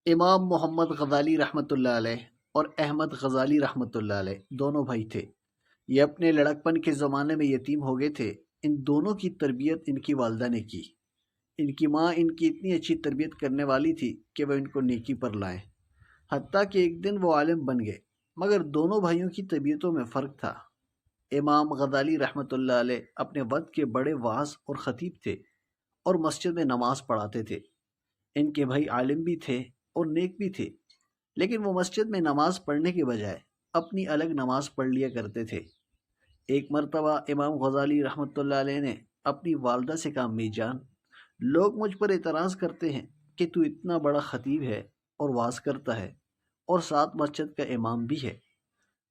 امام محمد غزالی رحمۃ اللہ علیہ اور احمد غزالی رحمۃ اللہ علیہ دونوں بھائی تھے۔ یہ اپنے لڑکپن کے زمانے میں یتیم ہو گئے تھے۔ ان دونوں کی تربیت ان کی والدہ نے کی۔ ان کی ماں ان کی اتنی اچھی تربیت کرنے والی تھی کہ وہ ان کو نیکی پر لائیں، حتیٰ کہ ایک دن وہ عالم بن گئے۔ مگر دونوں بھائیوں کی طبیعتوں میں فرق تھا۔ امام غزالی رحمۃ اللہ علیہ اپنے وقت کے بڑے واعظ اور خطیب تھے اور مسجد میں نماز پڑھاتے تھے۔ ان کے بھائی عالم بھی تھے اور نیک بھی تھے، لیکن وہ مسجد میں نماز پڑھنے کے بجائے اپنی الگ نماز پڑھ لیا کرتے تھے۔ ایک مرتبہ امام غزالی رحمۃ اللہ علیہ نے اپنی والدہ سے کہا، امی جان، لوگ مجھ پر اعتراض کرتے ہیں کہ تو اتنا بڑا خطیب ہے اور واعظ کرتا ہے اور ساتھ مسجد کا امام بھی ہے،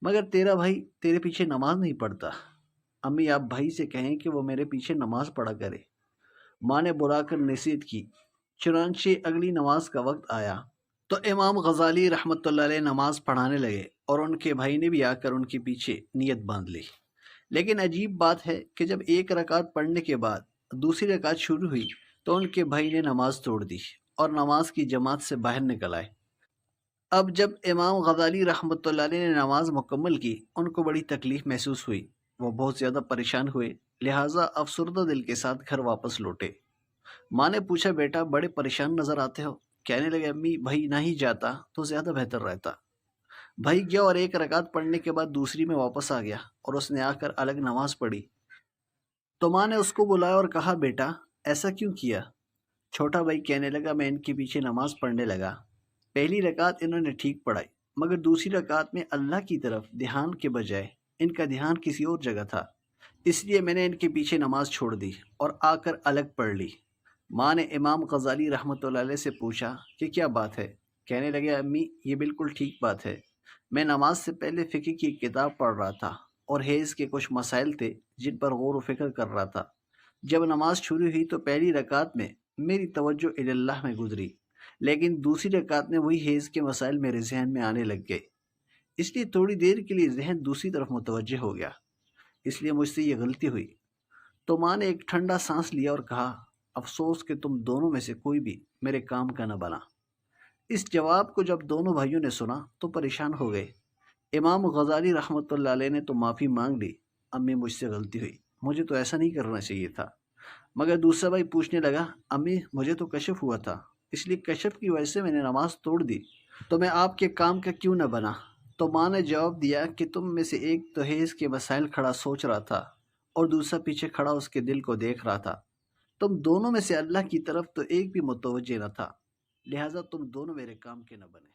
مگر تیرا بھائی تیرے پیچھے نماز نہیں پڑھتا۔ امی، آپ بھائی سے کہیں کہ وہ میرے پیچھے نماز پڑھا کرے۔ ماں نے بلا کر نصیحت کی۔ چنانچہ اگلی نماز کا وقت آیا تو امام غزالی رحمۃ اللہ علیہ نماز پڑھانے لگے اور ان کے بھائی نے بھی آ کر ان کے پیچھے نیت باندھ لی۔ لیکن عجیب بات ہے کہ جب ایک رکعت پڑھنے کے بعد دوسری رکعت شروع ہوئی تو ان کے بھائی نے نماز توڑ دی اور نماز کی جماعت سے باہر نکل آئے۔ اب جب امام غزالی رحمۃ اللہ علیہ نے نماز مکمل کی، ان کو بڑی تکلیف محسوس ہوئی۔ وہ بہت زیادہ پریشان ہوئے، لہٰذا افسردہ دل کے ساتھ گھر واپس لوٹے۔ ماں نے پوچھا، بیٹا بڑے پریشان نظر آتے ہو؟ کہنے لگے، امی، بھائی نہ ہی جاتا تو زیادہ بہتر رہتا۔ بھائی گیا اور ایک رکعت پڑھنے کے بعد دوسری میں واپس آ گیا اور اس نے آ کر الگ نماز پڑھی۔ تو ماں نے اس کو بلایا اور کہا، بیٹا ایسا کیوں کیا؟ چھوٹا بھائی کہنے لگا، میں ان کے پیچھے نماز پڑھنے لگا۔ پہلی رکعت انہوں نے ٹھیک پڑھائی، مگر دوسری رکعت میں اللہ کی طرف دھیان کے بجائے ان کا دھیان کسی اور جگہ تھا، اس لیے میں نے ان کے پیچھے نماز چھوڑ دی اور آ کر الگ پڑھ لی۔ ماں نے امام غزالی رحمۃ اللہ علیہ سے پوچھا کہ کیا بات ہے؟ کہنے لگے، امی، یہ بالکل ٹھیک بات ہے۔ میں نماز سے پہلے فقہ کی کتاب پڑھ رہا تھا اور حیض کے کچھ مسائل تھے جن پر غور و فکر کر رہا تھا۔ جب نماز شروع ہوئی تو پہلی رکعت میں میری توجہ اللہ میں گزری، لیکن دوسری رکعت میں وہی حیض کے مسائل میرے ذہن میں آنے لگ گئے، اس لیے تھوڑی دیر کے لیے ذہن دوسری طرف متوجہ ہو گیا، اس لیے مجھ سے یہ غلطی ہوئی۔ تو ماں نے ایک ٹھنڈا سانس لیا اور کہا، افسوس کہ تم دونوں میں سے کوئی بھی میرے کام کا نہ بنا۔ اس جواب کو جب دونوں بھائیوں نے سنا تو پریشان ہو گئے۔ امام غزالی رحمۃ اللہ علیہ نے تو معافی مانگ لی، امی مجھ سے غلطی ہوئی، مجھے تو ایسا نہیں کرنا چاہیے تھا۔ مگر دوسرا بھائی پوچھنے لگا، امی مجھے تو کشف ہوا تھا، اس لیے کشف کی وجہ سے میں نے نماز توڑ دی، تو میں آپ کے کام کا کیوں نہ بنا؟ تو ماں نے جواب دیا کہ تم میں سے ایک تو حیض کے مسائل کھڑا سوچ رہا تھا اور دوسرا پیچھے کھڑا اس کے دل کو دیکھ رہا تھا۔ تم دونوں میں سے اللہ کی طرف تو ایک بھی متوجہ نہ تھا، لہٰذا تم دونوں میرے کام کے نہ بنے۔